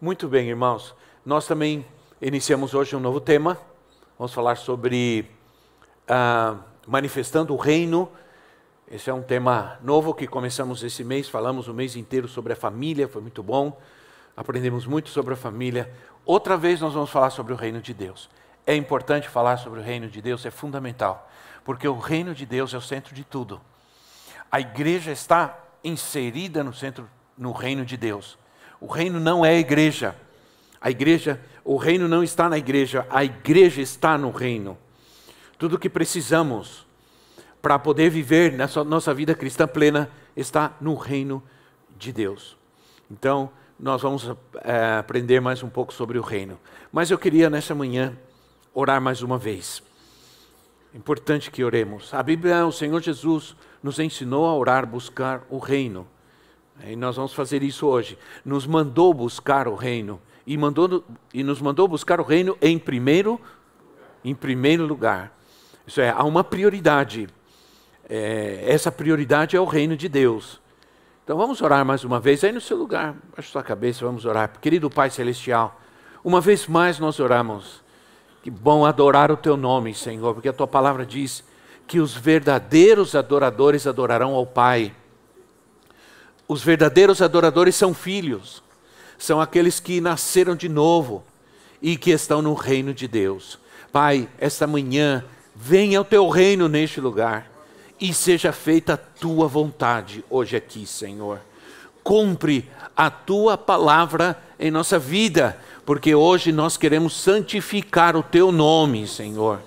Muito bem, irmãos. Nós também iniciamos hoje um novo tema. Vamos falar sobre manifestando o reino. Esse é um tema novo que começamos esse mês. Falamos o mês inteiro sobre a família, foi muito bom. Aprendemos muito sobre a família. Outra vez nós vamos falar sobre o reino de Deus. É importante falar sobre o reino de Deus, é fundamental. Porque o reino de Deus é o centro de tudo. A igreja está inserida no reino de Deus. O reino não é a igreja. O reino não está na igreja, a igreja está no reino. Tudo o que precisamos para poder viver nessa nossa vida cristã plena está no reino de Deus. Então, nós vamos aprender mais um pouco sobre o reino. Mas eu queria nessa manhã orar mais uma vez. É importante que oremos. A Bíblia, o Senhor Jesus nos ensinou a orar, buscar o reino. E nós vamos fazer isso hoje. Nos mandou buscar o reino. E nos mandou buscar o reino em primeiro lugar. Isso é, há uma prioridade. Essa prioridade é o reino de Deus. Então vamos orar mais uma vez. Aí no seu lugar, baixa sua cabeça, vamos orar. Querido Pai Celestial, uma vez mais nós oramos. Que bom adorar o Teu nome, Senhor, porque a Tua palavra diz que os verdadeiros adoradores adorarão ao Pai. Os verdadeiros adoradores são filhos, são aqueles que nasceram de novo e que estão no reino de Deus. Pai, esta manhã, venha o Teu reino neste lugar e seja feita a Tua vontade hoje aqui, Senhor. Cumpre a Tua palavra em nossa vida, porque hoje nós queremos santificar o Teu nome, Senhor.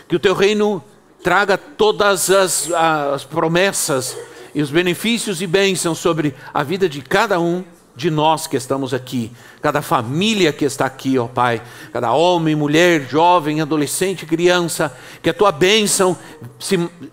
Que o Teu reino traga todas as promessas e os benefícios e bênçãos sobre a vida de cada um de nós que estamos aqui, cada família que está aqui, ó Pai, cada homem, mulher, jovem, adolescente, criança, que a Tua bênção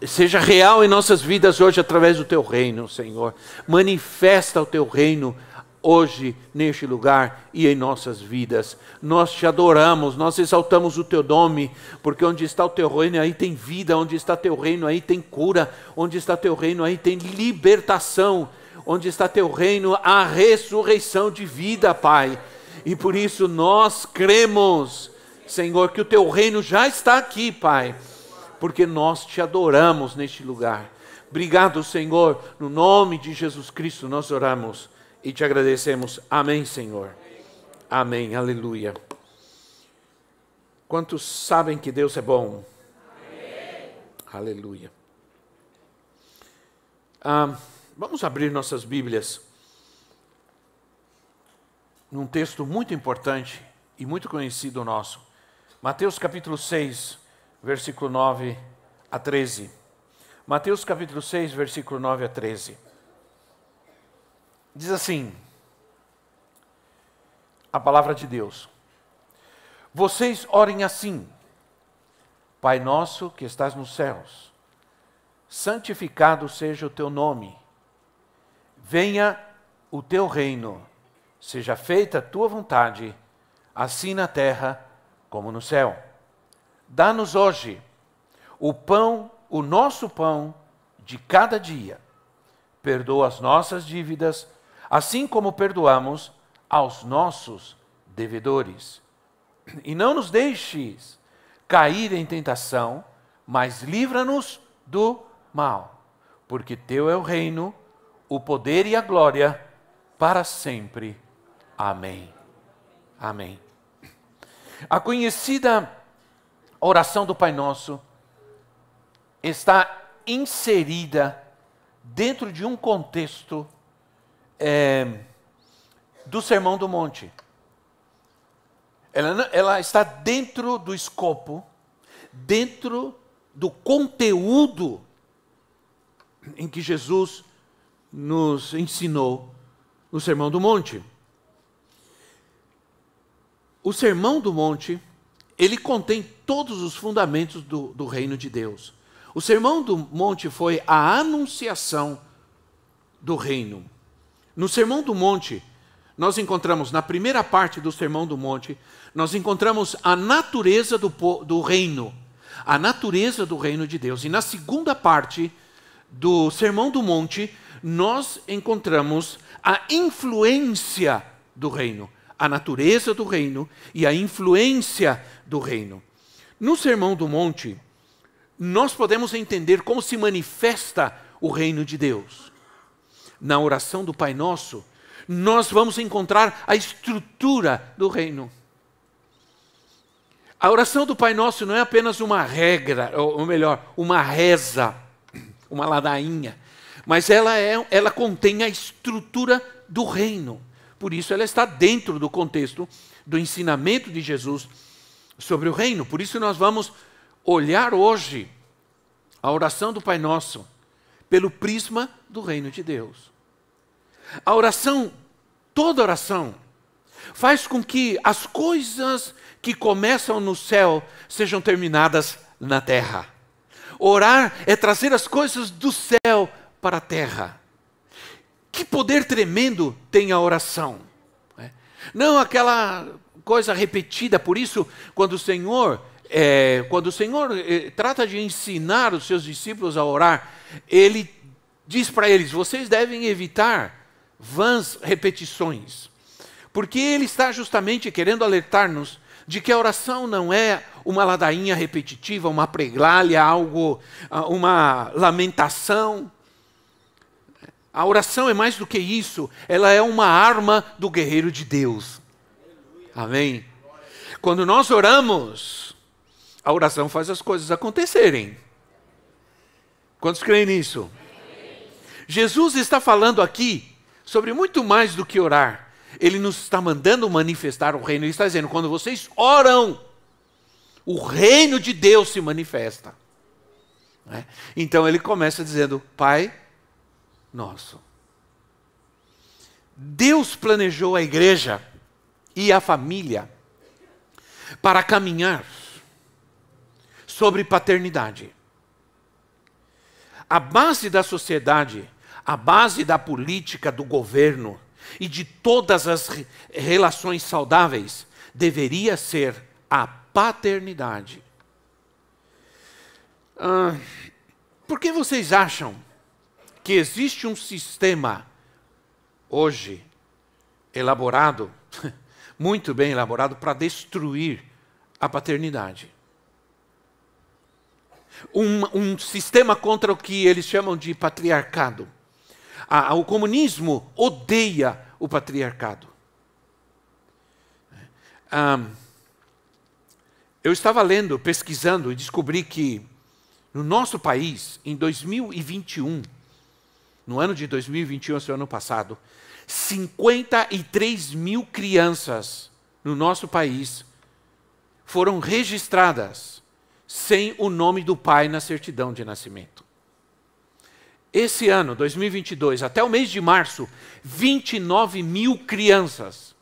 seja real em nossas vidas hoje através do Teu reino, Senhor. Manifesta o Teu reino hoje, neste lugar e em nossas vidas. Nós Te adoramos, nós exaltamos o Teu nome, porque onde está o Teu reino, aí tem vida, onde está Teu reino, aí tem cura, onde está Teu reino, aí tem libertação, onde está Teu reino, a ressurreição de vida, Pai. E por isso nós cremos, Senhor, que o Teu reino já está aqui, Pai, porque nós Te adoramos neste lugar. Obrigado, Senhor, no nome de Jesus Cristo nós oramos e Te agradecemos. Amém, Senhor. Amém, aleluia. Quantos sabem que Deus é bom? Amém. Aleluia. Vamos abrir nossas Bíblias num texto muito importante e muito conhecido nosso. Mateus capítulo 6, versículo 9 a 13. Mateus capítulo 6, versículo 9 a 13. Diz assim, a palavra de Deus. Vocês orem assim: Pai nosso que estás nos céus, santificado seja o Teu nome. Venha o Teu reino, seja feita a Tua vontade, assim na terra como no céu. Dá-nos hoje o nosso pão de cada dia. Perdoa as nossas dívidas, assim como perdoamos aos nossos devedores. E não nos deixes cair em tentação, mas livra-nos do mal. Porque Teu é o reino, o poder e a glória, para sempre. Amém. Amém. A conhecida oração do Pai Nosso está inserida dentro de um contexto do Sermão do Monte. Ela está dentro do escopo, dentro do conteúdo em que Jesus nos ensinou no Sermão do Monte. O Sermão do Monte, ele contém todos os fundamentos do reino de Deus. O Sermão do Monte foi a anunciação do reino. No Sermão do Monte, nós encontramos, na primeira parte do Sermão do Monte, nós encontramos a natureza do reino, a natureza do reino de Deus. E na segunda parte do Sermão do Monte, nós encontramos a influência do reino, a natureza do reino e a influência do reino. No Sermão do Monte, nós podemos entender como se manifesta o reino de Deus. Na oração do Pai Nosso, nós vamos encontrar a estrutura do reino. A oração do Pai Nosso não é apenas uma regra, ou melhor, uma reza, uma ladainha, mas ela contém a estrutura do reino. Por isso ela está dentro do contexto do ensinamento de Jesus sobre o reino. Por isso nós vamos olhar hoje a oração do Pai Nosso pelo prisma do reino de Deus. A oração, toda oração, faz com que as coisas que começam no céu sejam terminadas na terra. Orar é trazer as coisas do céu para a terra. Que poder tremendo tem a oração. Não aquela coisa repetida. Por isso, quando o Senhor trata de ensinar os seus discípulos a orar, Ele diz para eles: vocês devem evitar vãs repetições. Porque Ele está justamente querendo alertar-nos de que a oração não é uma ladainha repetitiva, uma preglália, uma lamentação. A oração é mais do que isso, ela é uma arma do guerreiro de Deus. Amém? Quando nós oramos, a oração faz as coisas acontecerem. Quantos creem nisso? Jesus está falando aqui sobre muito mais do que orar. Ele nos está mandando manifestar o reino. Ele está dizendo, quando vocês oram, o reino de Deus se manifesta. Então ele começa dizendo, Pai Nosso. Deus planejou a igreja e a família para caminhar sobre paternidade. A base da sociedade, a base da política, do governo e de todas as relações saudáveis deveria ser a paternidade. Por que vocês acham que existe um sistema hoje elaborado, muito bem elaborado, para destruir a paternidade? Um sistema contra o que eles chamam de patriarcado. O comunismo odeia o patriarcado. Eu estava lendo, pesquisando e descobri que no nosso país, em 2021, no ano de 2021, esse ano passado, 53 mil crianças no nosso país foram registradas sem o nome do pai na certidão de nascimento. Esse ano, 2022, até o mês de março, 29 mil crianças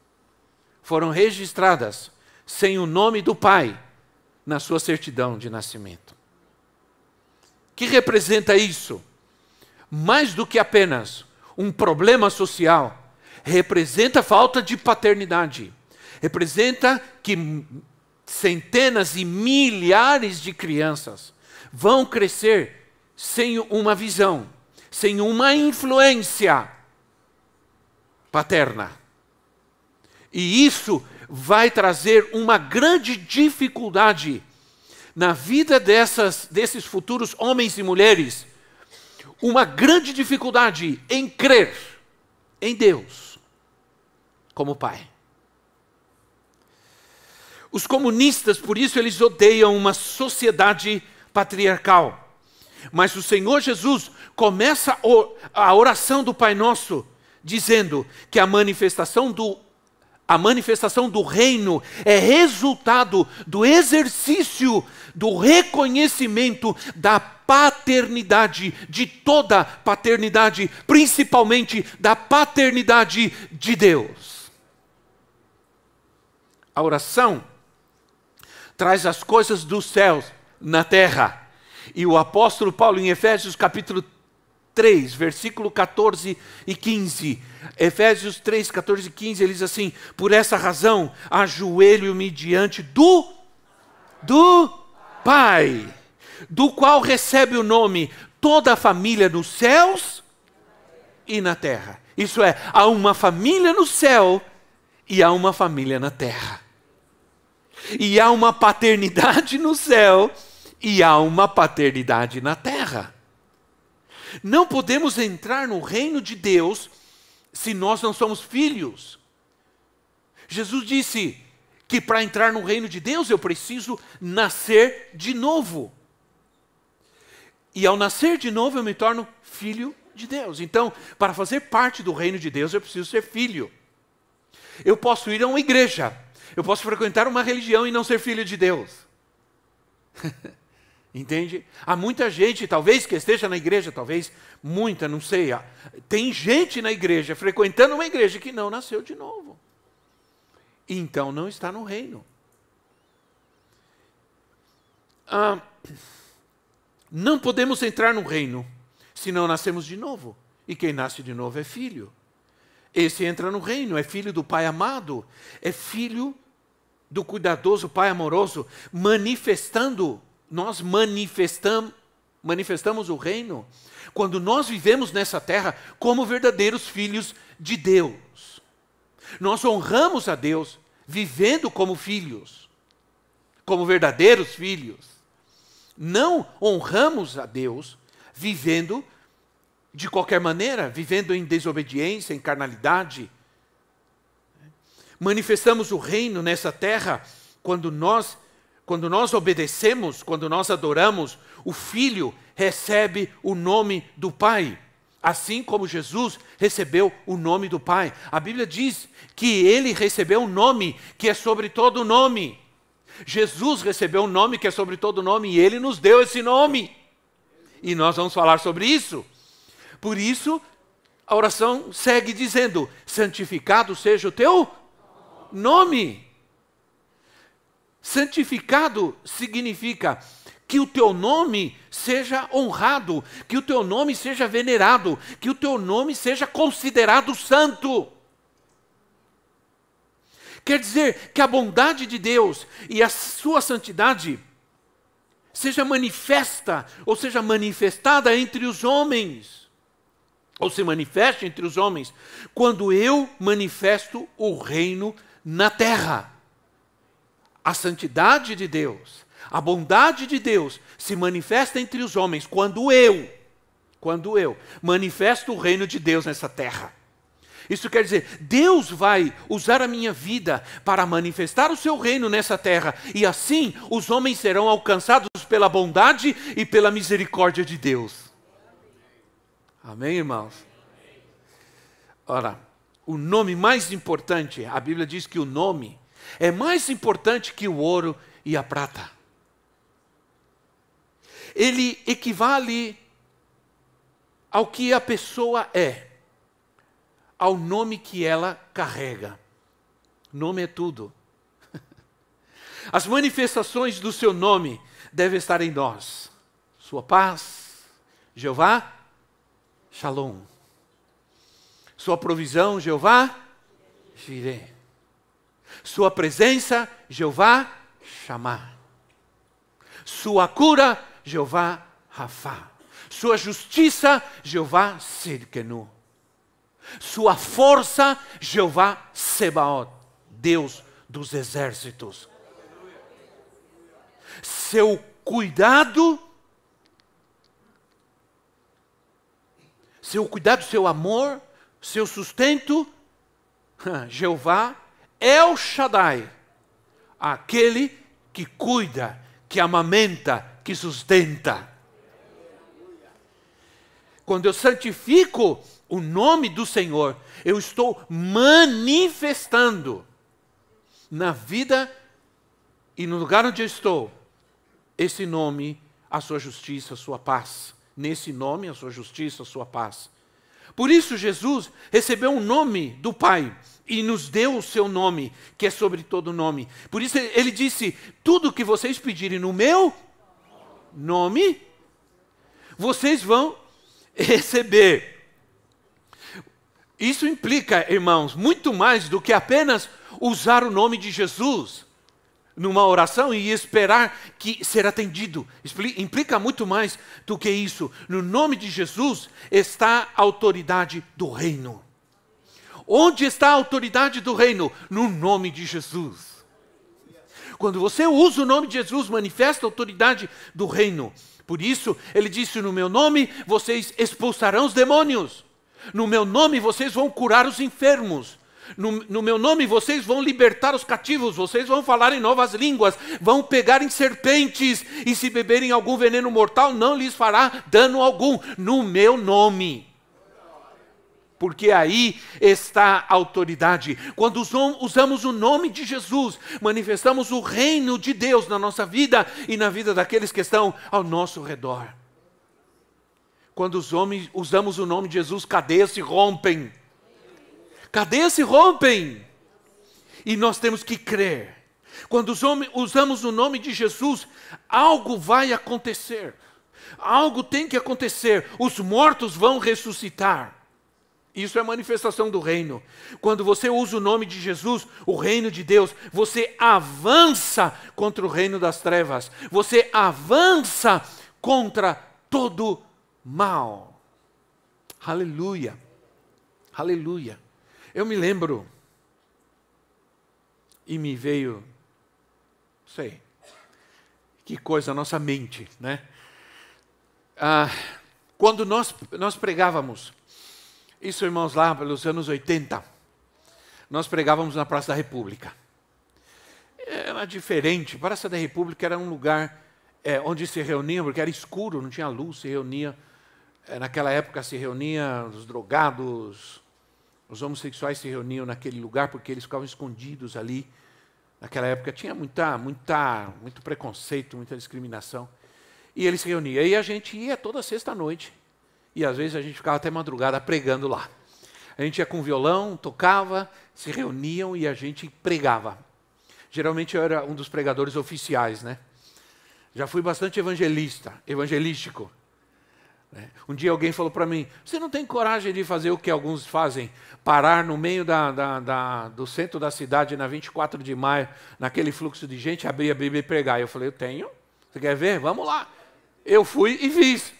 foram registradas sem o nome do pai na sua certidão de nascimento. O que representa isso? Mais do que apenas um problema social, representa falta de paternidade. Representa que centenas e milhares de crianças vão crescer sem uma visão, sem uma influência paterna. E isso vai trazer uma grande dificuldade na vida desses futuros homens e mulheres, uma grande dificuldade em crer em Deus como Pai. Os comunistas, por isso, eles odeiam uma sociedade patriarcal. Mas o Senhor Jesus começa a oração do Pai Nosso dizendo que a manifestação do reino é resultado do exercício, do reconhecimento da paternidade, de toda paternidade, principalmente da paternidade de Deus. A oração traz as coisas dos céus na terra. E o apóstolo Paulo, em Efésios capítulo 3, versículo 14 e 15. Efésios 3, 14 e 15, ele diz assim: por essa razão, ajoelho-me diante do Pai, do qual recebe o nome toda a família nos céus e na terra. Isso é, há uma família no céu e há uma família na terra. E há uma paternidade no céu e há uma paternidade na terra. Não podemos entrar no reino de Deus se nós não somos filhos. Jesus disse que para entrar no reino de Deus eu preciso nascer de novo. E ao nascer de novo eu me torno filho de Deus. Então, para fazer parte do reino de Deus eu preciso ser filho. Eu posso ir a uma igreja, eu posso frequentar uma religião e não ser filho de Deus. Entende? Há muita gente, talvez que esteja na igreja, talvez muita, não sei. Tem gente na igreja, frequentando uma igreja que não nasceu de novo. Então não está no reino. Não podemos entrar no reino se não nascemos de novo. E quem nasce de novo é filho. Esse entra no reino, é filho do Pai amado, é filho do cuidadoso Pai amoroso, nós manifestamos o reino quando nós vivemos nessa terra como verdadeiros filhos de Deus. Nós honramos a Deus vivendo como filhos, como verdadeiros filhos. Não honramos a Deus vivendo de qualquer maneira, vivendo em desobediência, em carnalidade. Manifestamos o reino nessa terra quando nós obedecemos, quando nós adoramos, o Filho recebe o nome do Pai. Assim como Jesus recebeu o nome do Pai. A Bíblia diz que ele recebeu um nome que é sobre todo nome. Jesus recebeu um nome que é sobre todo nome e ele nos deu esse nome. E nós vamos falar sobre isso. Por isso, a oração segue dizendo: santificado seja o teu nome. Santificado significa que o teu nome seja honrado, que o teu nome seja venerado, que o teu nome seja considerado santo. Quer dizer que a bondade de Deus e a sua santidade seja manifesta, ou seja manifestada entre os homens, ou se manifeste entre os homens, quando eu manifesto o reino na terra. A santidade de Deus, a bondade de Deus se manifesta entre os homens quando eu manifesto o reino de Deus nessa terra. Isso quer dizer, Deus vai usar a minha vida para manifestar o seu reino nessa terra, e assim os homens serão alcançados pela bondade e pela misericórdia de Deus. Amém, irmãos? Ora, o nome mais importante, a Bíblia diz que o nome é mais importante que o ouro e a prata. Ele equivale ao que a pessoa é, ao nome que ela carrega. Nome é tudo. As manifestações do seu nome devem estar em nós. Sua paz, Jeová, Shalom. Sua provisão, Jeová, Jireh. Sua presença, Jeová, Shammah. Sua cura, Jeová, Rafá. Sua justiça, Jeová, Sidkenu. Sua força, Jeová, Sebaot, Deus dos exércitos. Seu cuidado, seu amor, seu sustento, Jeová, El Shaddai, aquele que cuida, que amamenta, que sustenta. Quando eu santifico o nome do Senhor, eu estou manifestando na vida e no lugar onde eu estou, esse nome, a sua justiça, a sua paz. Nesse nome, a sua justiça, a sua paz. Por isso Jesus recebeu um nome do Pai e nos deu o seu nome, que é sobre todo nome. Por isso ele disse, tudo que vocês pedirem no meu nome, vocês vão receber. Isso implica, irmãos, muito mais do que apenas usar o nome de Jesus numa oração e esperar que ser atendido. Implica muito mais do que isso. No nome de Jesus está a autoridade do reino. Onde está a autoridade do reino? No nome de Jesus. Quando você usa o nome de Jesus, manifesta a autoridade do reino. Por isso, ele disse, no meu nome vocês expulsarão os demônios. No meu nome vocês vão curar os enfermos. No meu nome vocês vão libertar os cativos, vocês vão falar em novas línguas, vão pegar em serpentes, e se beberem algum veneno mortal, não lhes fará dano algum, no meu nome. Porque aí está a autoridade. Quando usamos o nome de Jesus, manifestamos o reino de Deus na nossa vida e na vida daqueles que estão ao nosso redor. Quando usamos o nome de Jesus, cadeias se rompem. Cadeias se rompem. E nós temos que crer. Quando usamos o nome de Jesus, algo vai acontecer. Algo tem que acontecer. Os mortos vão ressuscitar. Isso é manifestação do reino. Quando você usa o nome de Jesus, o reino de Deus, você avança contra o reino das trevas. Você avança contra todo mal. Aleluia. Aleluia. Eu me lembro, e me veio, sei, que coisa, a nossa mente, né? Quando nós pregávamos, isso, irmãos, lá pelos anos 80, nós pregávamos na Praça da República. Era diferente, a Praça da República era um lugar onde se reuniam, porque era escuro, não tinha luz, se reunia, naquela época se reuniam os drogados, os homossexuais se reuniam naquele lugar porque eles ficavam escondidos ali. Naquela época tinha muito preconceito, muita discriminação. E eles se reuniam. E a gente ia toda sexta-noite. E às vezes a gente ficava até madrugada pregando lá. A gente ia com violão, tocava, se reuniam e a gente pregava. Geralmente eu era um dos pregadores oficiais, né? Já fui bastante evangelístico. Um dia alguém falou para mim, você não tem coragem de fazer o que alguns fazem, parar no meio do centro da cidade na 24 de maio, naquele fluxo de gente, abrir a Bíblia e pregar. Eu falei, eu tenho, você quer ver? Vamos lá. Eu fui e fiz.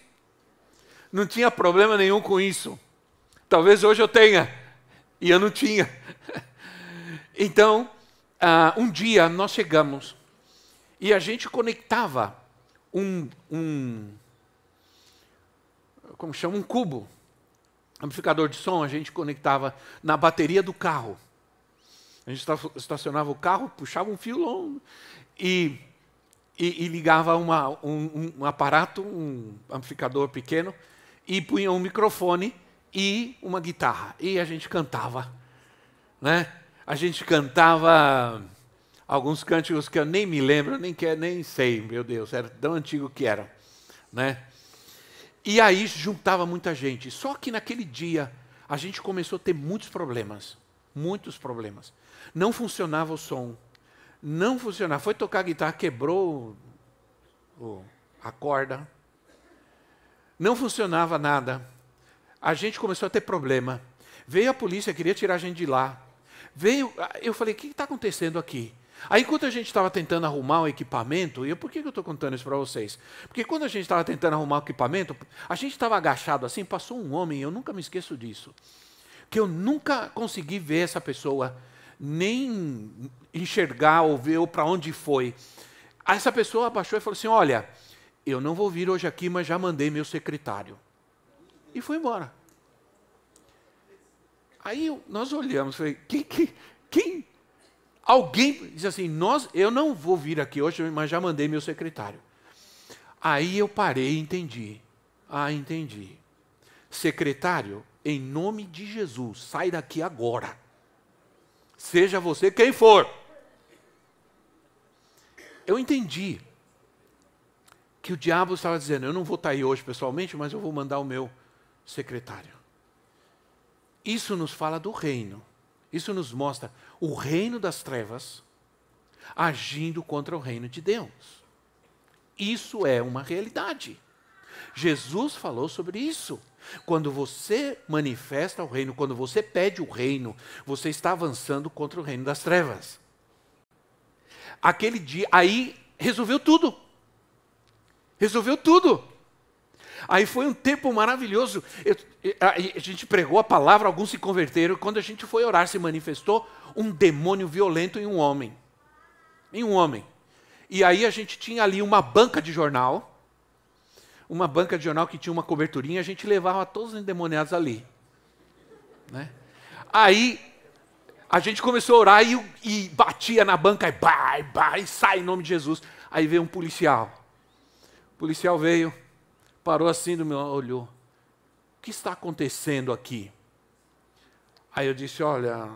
Não tinha problema nenhum com isso. Talvez hoje eu tenha, e eu não tinha. Então, um dia nós chegamos, e a gente conectava como chama, um cubo, amplificador de som, a gente conectava na bateria do carro. A gente estacionava o carro, puxava um fio longo e ligava um aparato, um amplificador pequeno, e punha um microfone e uma guitarra. E a gente cantava, né? A gente cantava alguns cânticos que eu nem me lembro, nem sei, meu Deus, era tão antigo que era, né? E aí juntava muita gente. Só que naquele dia a gente começou a ter muitos problemas. Muitos problemas. Não funcionava o som. Não funcionava. Foi tocar a guitarra, quebrou a corda. Não funcionava nada. A gente começou a ter problema. Veio a polícia, queria tirar a gente de lá. Eu falei, o que está acontecendo aqui? Aí, enquanto a gente estava tentando arrumar o equipamento, e por que eu estou contando isso para vocês? Porque quando a gente estava tentando arrumar o equipamento, a gente estava agachado assim, passou um homem, eu nunca me esqueço disso, que eu nunca consegui ver essa pessoa, nem enxergar ou ver para onde foi. Essa pessoa abaixou e falou assim, olha, eu não vou vir hoje aqui, mas já mandei meu secretário. E foi embora. Aí nós olhamos e falei, quem? Alguém diz assim, eu não vou vir aqui hoje, mas já mandei meu secretário. Aí eu parei e entendi. Entendi. Secretário, em nome de Jesus, sai daqui agora. Seja você quem for. Eu entendi que o diabo estava dizendo, eu não vou estar aí hoje pessoalmente, mas eu vou mandar o meu secretário. Isso nos fala do reino. Isso nos mostra o reino das trevas agindo contra o reino de Deus. Isso é uma realidade. Jesus falou sobre isso. Quando você manifesta o reino, quando você pede o reino, você está avançando contra o reino das trevas. Aquele dia, aí resolveu tudo. Resolveu tudo. Aí foi um tempo maravilhoso. A gente pregou a palavra, alguns se converteram. Quando a gente foi orar, se manifestou um demônio violento em um homem. Em um homem. E aí a gente tinha ali uma banca de jornal. Uma banca de jornal que tinha uma coberturinha. A gente levava todos os endemoniados ali. Né? Aí a gente começou a orar e batia na banca. E sai em nome de Jesus. Aí veio um policial. O policial veio. Parou assim do meu lado, olhou. O que está acontecendo aqui? Aí eu disse, olha,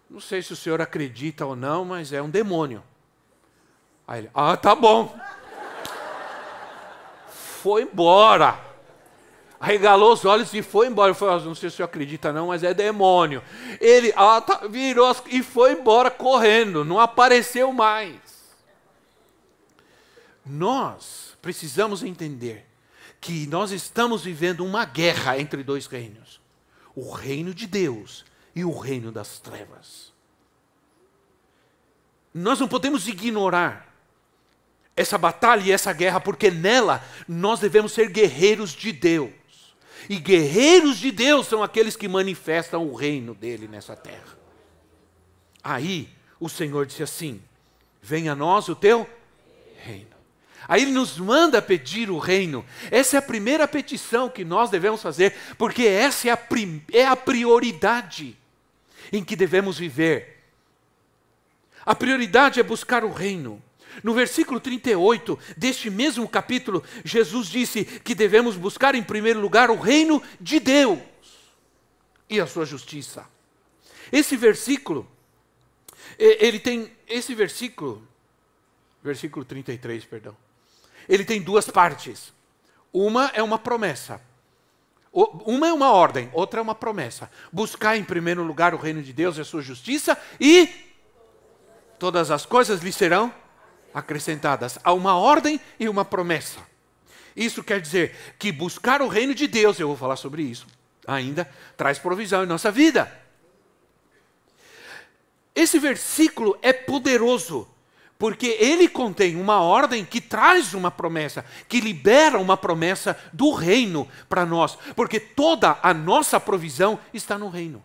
não sei se o senhor acredita ou não, mas é um demônio. Aí ele, tá bom. Foi embora. Arregalou os olhos e foi embora. Eu falei, não sei se o senhor acredita não, mas é demônio. Ele virou e foi embora correndo, não apareceu mais. Nós precisamos entender que nós estamos vivendo uma guerra entre dois reinos. O reino de Deus e o reino das trevas. Nós não podemos ignorar essa batalha e essa guerra, porque nela nós devemos ser guerreiros de Deus. E guerreiros de Deus são aqueles que manifestam o reino dele nessa terra. Aí o Senhor disse assim, venha a nós o teu reino. Aí Ele nos manda pedir o reino. Essa é a primeira petição que nós devemos fazer, porque essa é a prioridade em que devemos viver. A prioridade é buscar o reino. No versículo 38 deste mesmo capítulo, Jesus disse que devemos buscar em primeiro lugar o reino de Deus e a sua justiça. Esse versículo, versículo 33, perdão. Ele tem duas partes. Uma é uma promessa. Uma é uma ordem, outra é uma promessa. Buscar em primeiro lugar o reino de Deus e a sua justiça e todas as coisas lhe serão acrescentadas. Há uma ordem e uma promessa. Isso quer dizer que buscar o reino de Deus, eu vou falar sobre isso ainda, traz provisão em nossa vida. Esse versículo é poderoso, porque ele contém uma ordem que traz uma promessa, que libera uma promessa do reino para nós, porque toda a nossa provisão está no reino.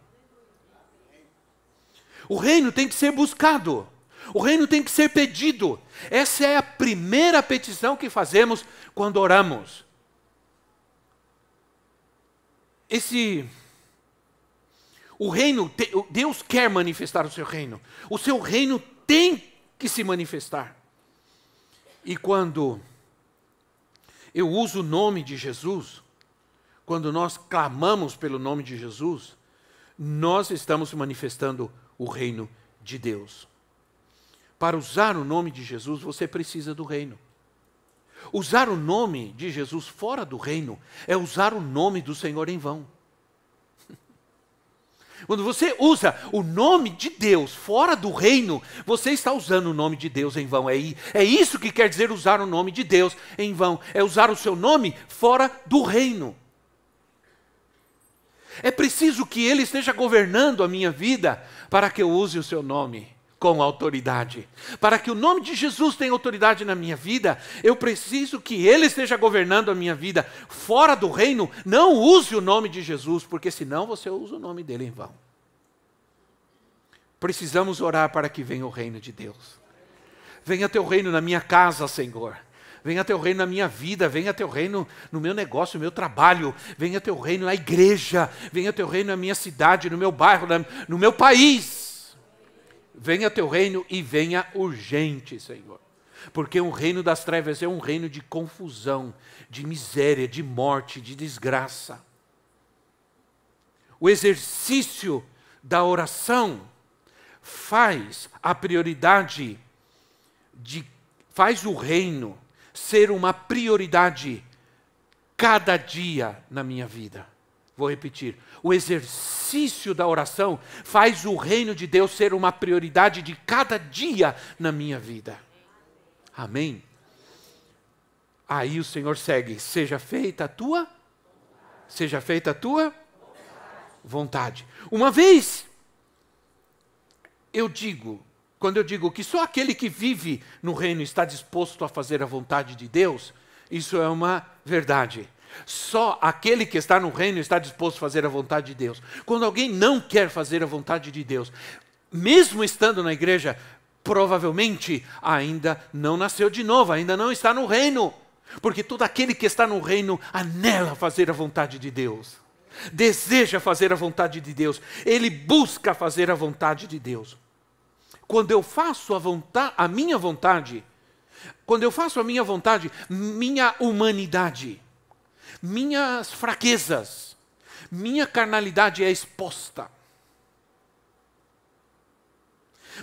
O reino tem que ser buscado, o reino tem que ser pedido. Essa é a primeira petição que fazemos quando oramos. O reino, Deus quer manifestar o seu reino. O seu reino tem que se manifestar. E quando eu uso o nome de Jesus, quando nós clamamos pelo nome de Jesus, nós estamos manifestando o reino de Deus. Para usar o nome de Jesus, você precisa do reino. Usar o nome de Jesus fora do reino é usar o nome do Senhor em vão. Quando você usa o nome de Deus fora do reino, você está usando o nome de Deus em vão. É isso que quer dizer usar o nome de Deus em vão. É usar o seu nome fora do reino. É preciso que Ele esteja governando a minha vida para que eu use o seu nome com autoridade. Para que o nome de Jesus tenha autoridade na minha vida, eu preciso que Ele esteja governando a minha vida fora do reino. Não use o nome de Jesus, porque senão você usa o nome dele em vão. Precisamos orar para que venha o reino de Deus. Venha teu reino na minha casa, Senhor. Venha teu reino na minha vida, venha teu reino no meu negócio, no meu trabalho, venha teu reino na igreja, venha teu reino na minha cidade, no meu bairro, no meu país. Venha teu reino e venha urgente, Senhor. Porque o reino das trevas é um reino de confusão, de miséria, de morte, de desgraça. O exercício da oração faz a prioridade, faz o reino ser uma prioridade cada dia na minha vida. Vou repetir. O exercício da oração faz o reino de Deus ser uma prioridade de cada dia na minha vida. Amém? Aí o Senhor segue. Seja feita a tua vontade. Uma vez, quando eu digo que só aquele que vive no reino está disposto a fazer a vontade de Deus, Isso é uma verdade. Só aquele que está no reino está disposto a fazer a vontade de Deus. Quando alguém não quer fazer a vontade de Deus, mesmo estando na igreja, provavelmente ainda não nasceu de novo, ainda não está no reino. Porque todo aquele que está no reino anela fazer a vontade de Deus. Deseja fazer a vontade de Deus. Ele busca fazer a vontade de Deus. Quando eu faço a minha vontade, minha humanidade, minhas fraquezas, minha carnalidade é exposta.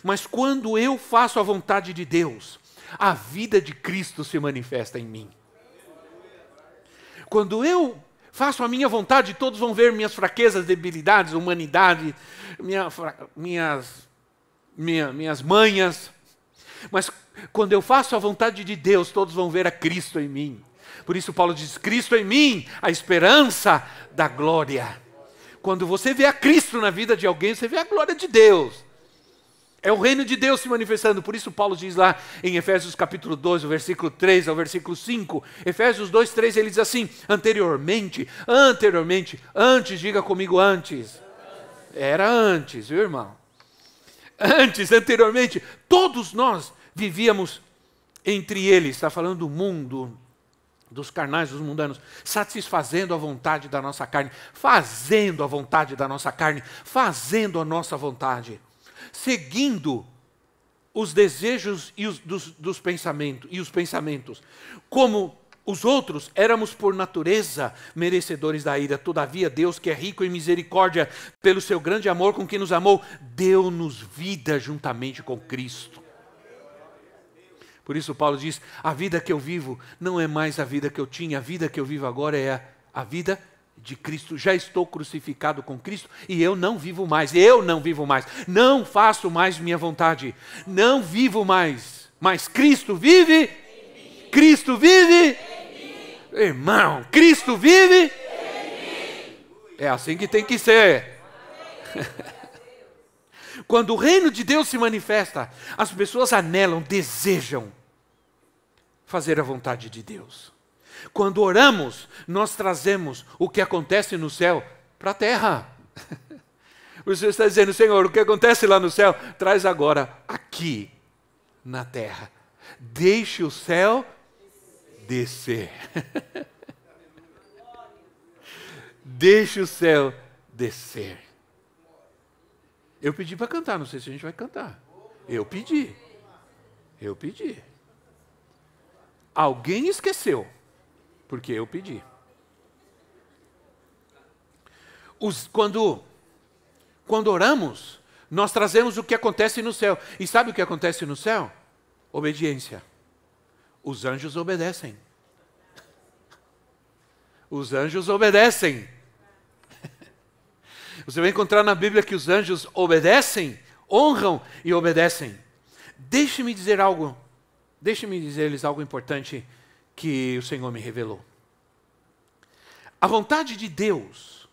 Mas quando eu faço a vontade de Deus, a vida de Cristo se manifesta em mim. Quando eu faço a minha vontade, todos vão ver minhas fraquezas, debilidades, humanidade, minhas manhas. Mas quando eu faço a vontade de Deus, todos vão ver a Cristo em mim. Por isso Paulo diz, Cristo em mim, a esperança da glória. Quando você vê a Cristo na vida de alguém, você vê a glória de Deus. É o reino de Deus se manifestando. Por isso Paulo diz lá em Efésios capítulo 2, o versículo 3 ao versículo 5. Efésios 2, 3, ele diz assim, anteriormente, antes, diga comigo antes. Era antes, viu, irmão? Anteriormente, todos nós vivíamos entre eles. Está falando do mundo, dos carnais, dos mundanos, satisfazendo a vontade da nossa carne, fazendo a vontade da nossa carne, fazendo a nossa vontade. Seguindo os desejos e os pensamentos. Como os outros, éramos por natureza merecedores da ira. Todavia, Deus, que é rico em misericórdia, pelo seu grande amor com que nos amou, deu-nos vida juntamente com Cristo. Por isso Paulo diz, a vida que eu vivo não é mais a vida que eu tinha, a vida que eu vivo agora é a vida de Cristo. Já estou crucificado com Cristo e eu não vivo mais, não faço mais minha vontade, não vivo mais, mas Cristo vive, Cristo vive, irmão, Cristo vive, é assim que tem que ser. Quando o reino de Deus se manifesta, as pessoas anelam, desejam fazer a vontade de Deus. Quando oramos, nós trazemos o que acontece no céu para a terra. O Senhor está dizendo, Senhor, o que acontece lá no céu, traz agora aqui na terra. Deixe o céu descer. Deixe o céu descer. Eu pedi para cantar, não sei se a gente vai cantar. Eu pedi. Alguém esqueceu. Porque eu pedi. Quando oramos, nós trazemos o que acontece no céu. E sabe o que acontece no céu? Obediência. Os anjos obedecem. Os anjos obedecem. Você vai encontrar na Bíblia que os anjos obedecem, honram e obedecem. Deixe-me dizer-lhes algo importante que o Senhor me revelou. A vontade de Deus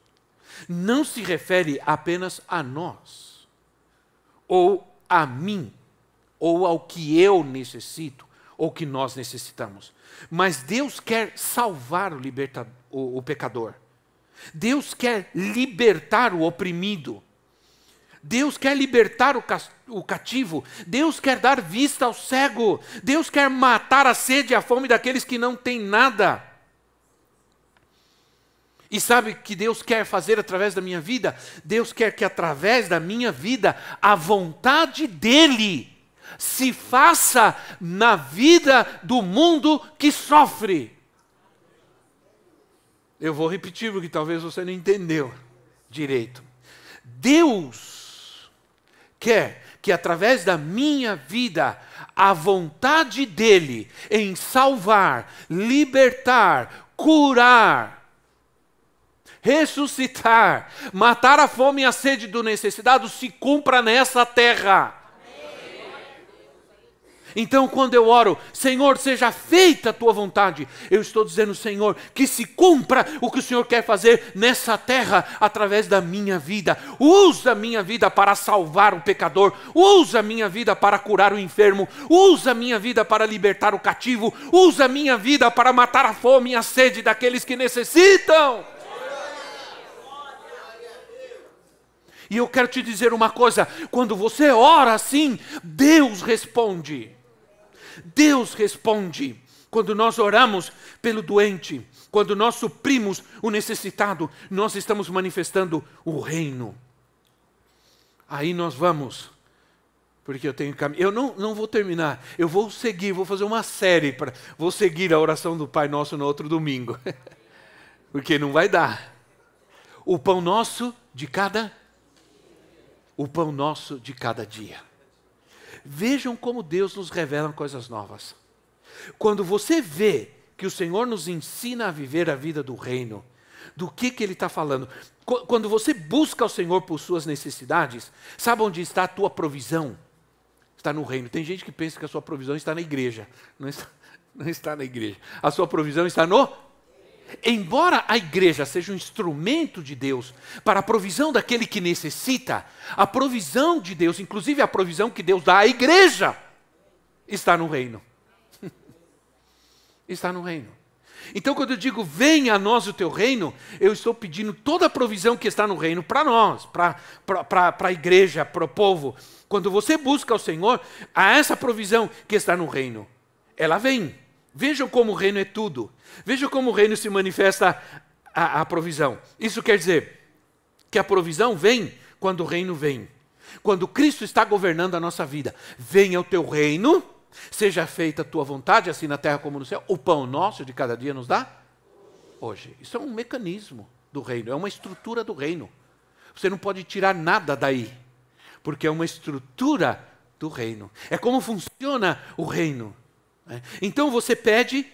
não se refere apenas a nós, ou a mim, ou ao que eu necessito, ou que nós necessitamos. Mas Deus quer salvar o pecador. Deus quer libertar o oprimido. Deus quer libertar o cativo. Deus quer dar vista ao cego. Deus quer matar a sede e a fome daqueles que não têm nada. E sabe o que Deus quer fazer através da minha vida? Deus quer que através da minha vida, a vontade dEle se faça na vida do mundo que sofre. Eu vou repetir porque talvez você não entendeu direito. Deus quer que através da minha vida, a vontade dEle em salvar, libertar, curar, ressuscitar, matar a fome e a sede do necessitado se cumpra nessa terra. Então, quando eu oro, Senhor, seja feita a tua vontade, eu estou dizendo, Senhor, que se cumpra o que o Senhor quer fazer nessa terra através da minha vida. Usa a minha vida para salvar o pecador, usa a minha vida para curar o enfermo, usa a minha vida para libertar o cativo, usa a minha vida para matar a fome e a sede daqueles que necessitam. E eu quero te dizer uma coisa, quando você ora assim, Deus responde. Deus responde. Quando nós oramos pelo doente, quando nós suprimos o necessitado, nós estamos manifestando o reino. Aí nós vamos, porque eu tenho caminho. Eu não vou terminar, eu vou seguir, vou fazer uma série, vou seguir a oração do Pai Nosso no outro domingo. Porque não vai dar. O pão nosso de cada dia. Vejam como Deus nos revela coisas novas. Quando você vê que o Senhor nos ensina a viver a vida do reino, do que Ele está falando? Quando você busca o Senhor por suas necessidades, sabe onde está a tua provisão? Está no reino. Tem gente que pensa que a sua provisão está na igreja. Não está na igreja. A sua provisão está no... Embora a igreja seja um instrumento de Deus para a provisão daquele que necessita, a provisão de Deus, inclusive a provisão que Deus dá à igreja, está no reino. Está no reino. Então, quando eu digo, venha a nós o teu reino, eu estou pedindo toda a provisão que está no reino para nós, para a igreja, para o povo. Quando você busca o Senhor, há essa provisão que está no reino. Ela vem. Vejam como o reino é tudo. Vejam como o reino se manifesta a provisão. Isso quer dizer que a provisão vem quando o reino vem. Quando Cristo está governando a nossa vida. Venha o teu reino, seja feita a tua vontade, assim na terra como no céu. O pão nosso de cada dia nos dá hoje. Isso é um mecanismo do reino, é uma estrutura do reino. Você não pode tirar nada daí, porque é uma estrutura do reino. É como funciona o reino. Então você pede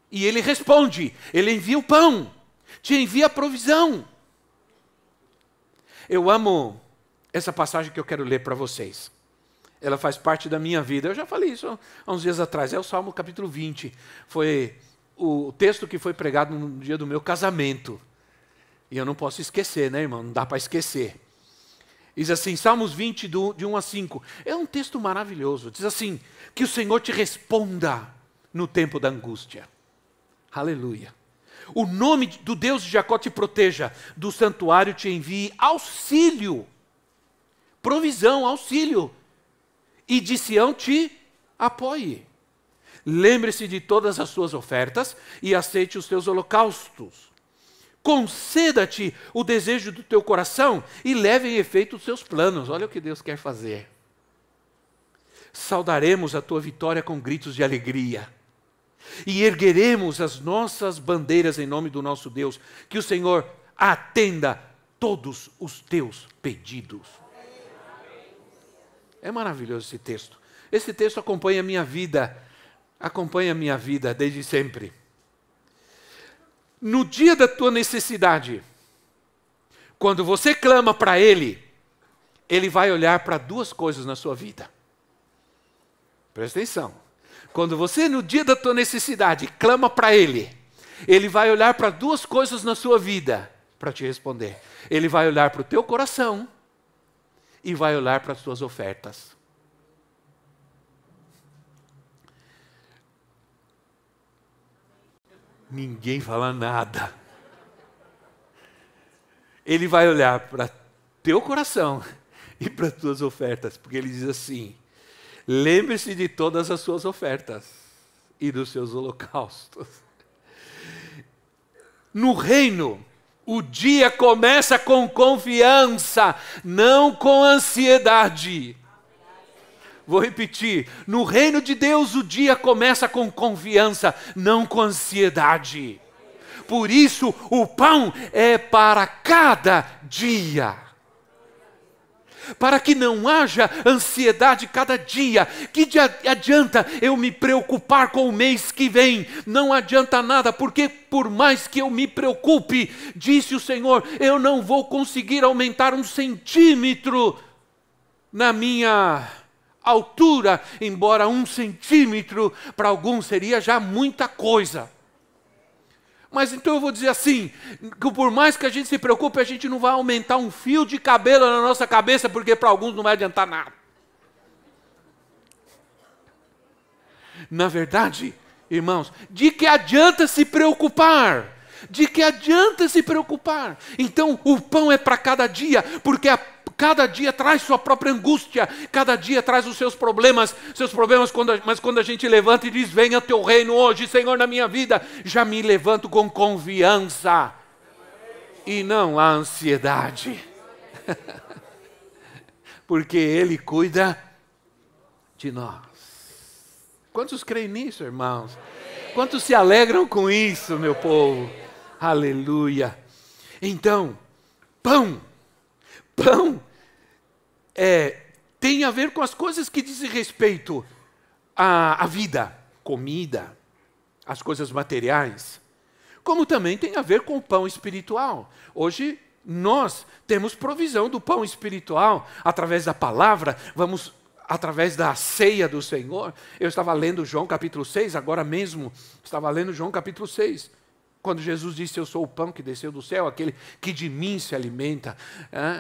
e Ele responde. Ele envia o pão, te envia a provisão. Eu amo essa passagem que eu quero ler para vocês. Ela faz parte da minha vida. Eu já falei isso há uns dias atrás. É o Salmo capítulo 20. Foi o texto que foi pregado no dia do meu casamento. E eu não posso esquecer, né, irmão? Não dá para esquecer. Diz assim, Salmos 20, de 1 a 5. É um texto maravilhoso. Diz assim, que o Senhor te responda no tempo da angústia. Aleluia. O nome do Deus de Jacó te proteja, do santuário te envie auxílio. Provisão, auxílio. E de Sião te apoie. Lembre-se de todas as suas ofertas e aceite os teus holocaustos. Conceda-te o desejo do teu coração e leve em efeito os teus planos. Olha o que Deus quer fazer. Saudaremos a tua vitória com gritos de alegria. E ergueremos as nossas bandeiras em nome do nosso Deus. Que o Senhor atenda todos os teus pedidos. É maravilhoso esse texto. Esse texto acompanha a minha vida. Acompanha a minha vida desde sempre. No dia da tua necessidade, quando você clama para Ele, Ele vai olhar para duas coisas na sua vida. Presta atenção. Quando você, no dia da tua necessidade, clama para Ele, Ele vai olhar para duas coisas na sua vida para te responder. Ele vai olhar para o teu coração e vai olhar para as tuas ofertas. Ninguém fala nada. Ele vai olhar para teu coração e para as tuas ofertas, porque Ele diz assim, lembre-se de todas as suas ofertas e dos seus holocaustos. No reino, o dia começa com confiança, não com ansiedade. Vou repetir, no reino de Deus o dia começa com confiança, não com ansiedade. Por isso o pão é para cada dia. Para que não haja ansiedade cada dia. Que adianta eu me preocupar com o mês que vem? Não adianta nada, porque por mais que eu me preocupe, disse o Senhor, eu não vou conseguir aumentar 1 centímetro na minha altura, embora 1 centímetro para alguns seria já muita coisa. Mas então eu vou dizer assim, que por mais que a gente se preocupe, a gente não vai aumentar um fio de cabelo na nossa cabeça, porque para alguns não vai adiantar nada. Na verdade, irmãos, de que adianta se preocupar? De que adianta se preocupar? Então o pão é para cada dia, porque cada dia traz sua própria angústia, cada dia traz os seus problemas, mas quando a gente levanta e diz, venha teu reino hoje, Senhor, na minha vida, já me levanto com confiança, e não há ansiedade, porque Ele cuida de nós. Quantos creem nisso, irmãos? Quantos se alegram com isso, meu povo? Aleluia. Então, pão tem a ver com as coisas que dizem respeito à vida, comida, as coisas materiais, como também tem a ver com o pão espiritual. Hoje nós temos provisão do pão espiritual através da palavra, através da ceia do Senhor. Eu estava lendo João capítulo 6, agora mesmo, estava lendo João capítulo 6, quando Jesus disse, eu sou o pão que desceu do céu, aquele que de mim se alimenta,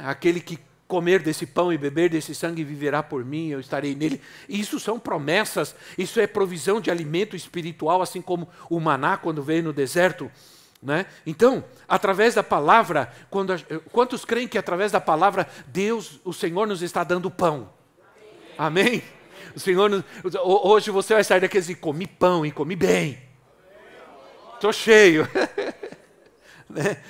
aquele que comer desse pão e beber desse sangue viverá por mim, eu estarei nele. Isso são promessas, isso é provisão de alimento espiritual, assim como o maná quando veio no deserto. Né? Então, através da palavra, quantos creem que através da palavra, o Senhor nos está dando pão? Amém? O Senhor, hoje você vai sair daqui e dizer, comi pão e comi bem. Estou cheio. Né?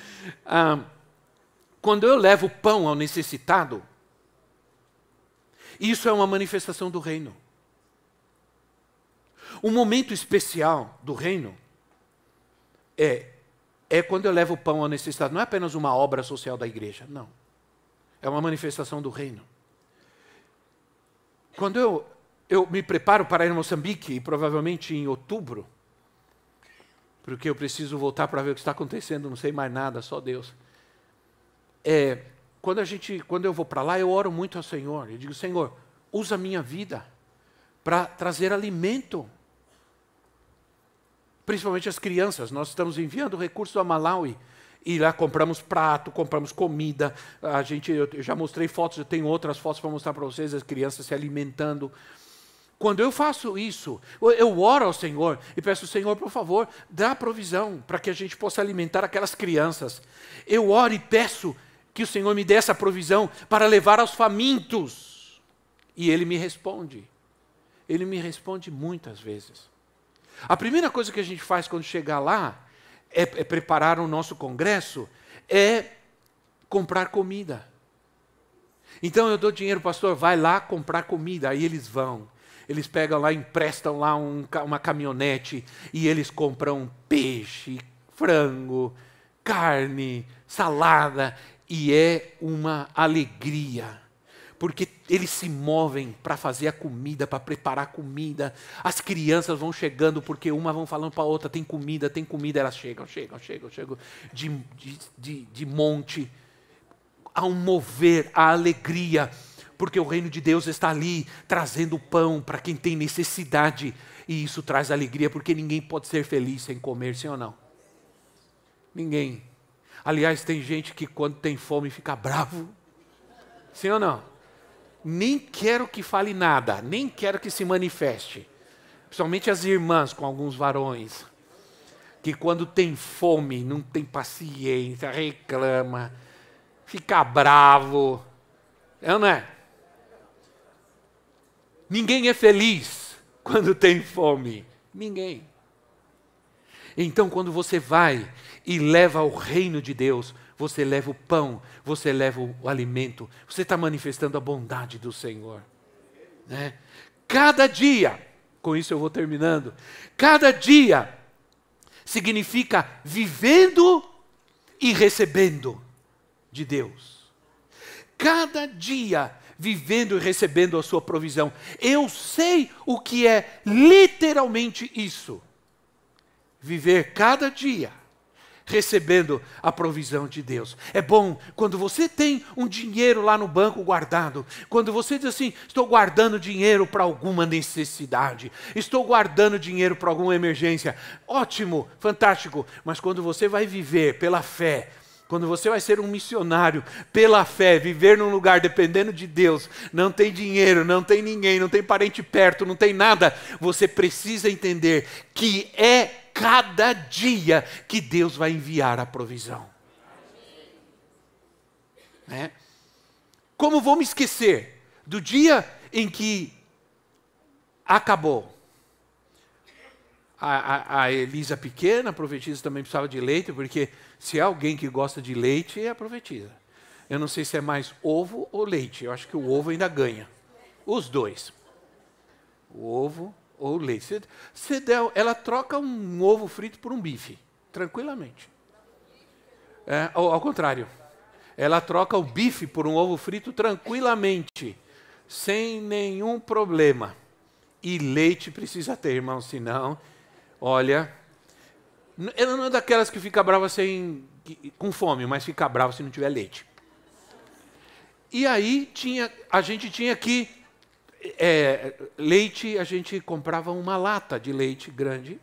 Quando eu levo pão ao necessitado, isso é uma manifestação do reino. Um momento especial do reino é quando eu levo pão ao necessitado. Não é apenas uma obra social da igreja, não. É uma manifestação do reino. Quando eu me preparo para ir a Moçambique, e provavelmente em outubro, porque eu preciso voltar para ver o que está acontecendo, não sei mais nada, só Deus. Quando eu vou para lá, eu oro muito ao Senhor. Eu digo, Senhor, usa a minha vida para trazer alimento. Principalmente as crianças. Nós estamos enviando recursos a Malawi. E lá compramos prato, compramos comida. Eu já mostrei fotos, eu tenho outras fotos para mostrar para vocês, as crianças se alimentando. Quando eu faço isso, eu oro ao Senhor e peço, Senhor, por favor, dá provisão para que a gente possa alimentar aquelas crianças. Eu oro e peço que o Senhor me dê essa provisão para levar aos famintos. E Ele me responde. Ele me responde muitas vezes. A primeira coisa que a gente faz quando chegar lá é preparar o nosso congresso, é comprar comida. Então eu dou dinheiro, pastor, vai lá comprar comida. Aí eles vão. Eles pegam lá, emprestam lá uma caminhonete e eles compram peixe, frango, carne, salada. E é uma alegria, porque eles se movem para fazer a comida, para preparar a comida. As crianças vão chegando, porque uma vão falando para a outra, tem comida, elas chegam de monte. Há um mover, a alegria, porque o reino de Deus está ali, trazendo pão para quem tem necessidade. E isso traz alegria, porque ninguém pode ser feliz sem comer, sim ou não? Ninguém. Aliás, tem gente que quando tem fome fica bravo. Sim ou não? Nem quero que fale nada, nem quero que se manifeste. Principalmente as irmãs com alguns varões, que quando tem fome, não tem paciência, reclama, fica bravo. É ou não é? Ninguém é feliz quando tem fome. Ninguém. Então, quando você vai e leva o reino de Deus, você leva o pão, você leva o alimento, você está manifestando a bondade do Senhor. Né? Cada dia, com isso eu vou terminando, cada dia significa vivendo e recebendo de Deus. Cada dia vivendo e recebendo a sua provisão. Eu sei o que é literalmente isso. Viver cada dia recebendo a provisão de Deus. É bom quando você tem um dinheiro lá no banco guardado, quando você diz assim, estou guardando dinheiro para alguma necessidade, estou guardando dinheiro para alguma emergência. Ótimo, fantástico, mas quando você vai viver pela fé, quando você vai ser um missionário pela fé, viver num lugar dependendo de Deus, não tem dinheiro, não tem ninguém, não tem parente perto, não tem nada, você precisa entender que é cada dia que Deus vai enviar a provisão. Né? Como vou me esquecer do dia em que acabou? A Elisa pequena, a profetisa, também precisava de leite, porque se é alguém que gosta de leite, é a profetisa. Eu não sei se é mais ovo ou leite, eu acho que o ovo ainda ganha. Os dois. O ovo ou leite. Se der, ela troca um ovo frito por um bife, tranquilamente. Ao contrário, ela troca o bife por um ovo frito tranquilamente, sem nenhum problema. E leite precisa ter, irmão, senão, olha, ela não é daquelas que fica brava com fome, mas fica brava se não tiver leite. E aí a gente tinha que leite, a gente comprava uma lata de leite grande,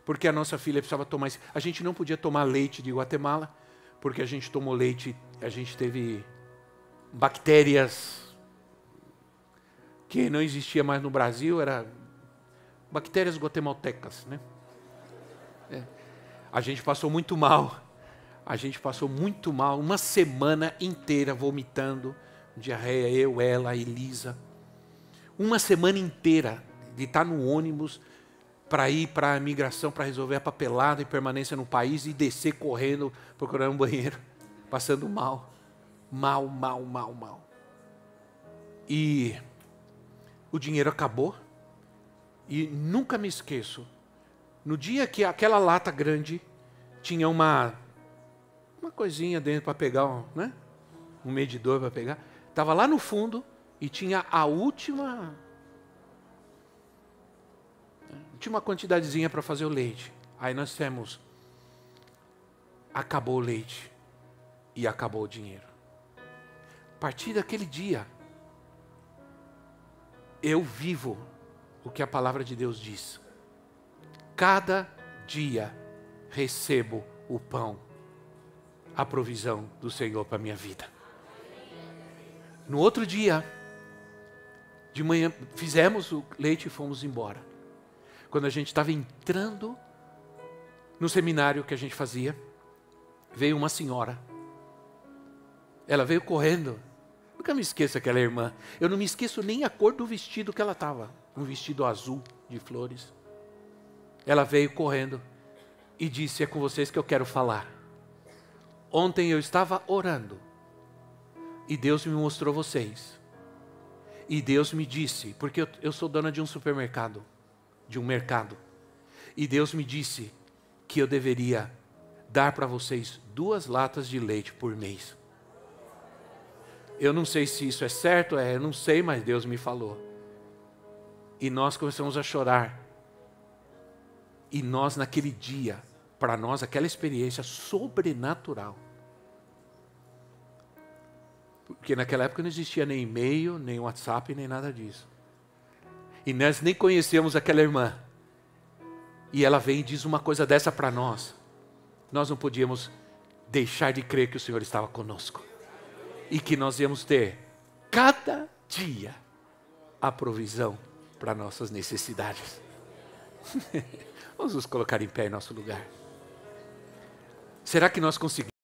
porque a nossa filha precisava tomar. A gente não podia tomar leite de Guatemala, porque a gente tomou leite, a gente teve bactérias que não existia mais no Brasil, era bactérias guatemaltecas, né? A gente passou muito mal. Uma semana inteira vomitando, diarreia, eu, ela, a Elisa. Uma semana inteira de estar no ônibus para ir para a imigração, para resolver a papelada e permanência no país e descer correndo, procurando um banheiro, passando mal. Mal. E o dinheiro acabou e nunca me esqueço, no dia que aquela lata grande tinha uma coisinha dentro para pegar, um medidor para pegar, estava lá no fundo e tinha a última quantidadezinha para fazer o leite. Aí nós temos, acabou o leite e acabou o dinheiro. A partir daquele dia, eu vivo o que a palavra de Deus diz. Cada dia recebo o pão, a provisão do Senhor para a minha vida. No outro dia, de manhã, fizemos o leite e fomos embora. Quando a gente estava entrando no seminário que a gente fazia, veio uma senhora. Ela veio correndo. Nunca me esqueço aquela irmã. Eu não me esqueço nem a cor do vestido que ela estava. Um vestido azul de flores. Ela veio correndo e disse, é com vocês que eu quero falar. Ontem eu estava orando e Deus me mostrou vocês. E Deus me disse, porque eu sou dona de um supermercado, de um mercado. E Deus me disse que eu deveria dar para vocês 2 latas de leite por mês. Eu não sei se isso é certo, eu não sei, mas Deus me falou. E nós começamos a chorar. E nós naquele dia, para nós aquela experiência sobrenatural. Porque naquela época não existia nem e-mail, nem WhatsApp, nem nada disso. E nós nem conhecíamos aquela irmã. E ela vem e diz uma coisa dessa para nós. Nós não podíamos deixar de crer que o Senhor estava conosco. E que nós íamos ter, cada dia, a provisão para nossas necessidades. Vamos nos colocar em pé em nosso lugar. Será que nós conseguimos?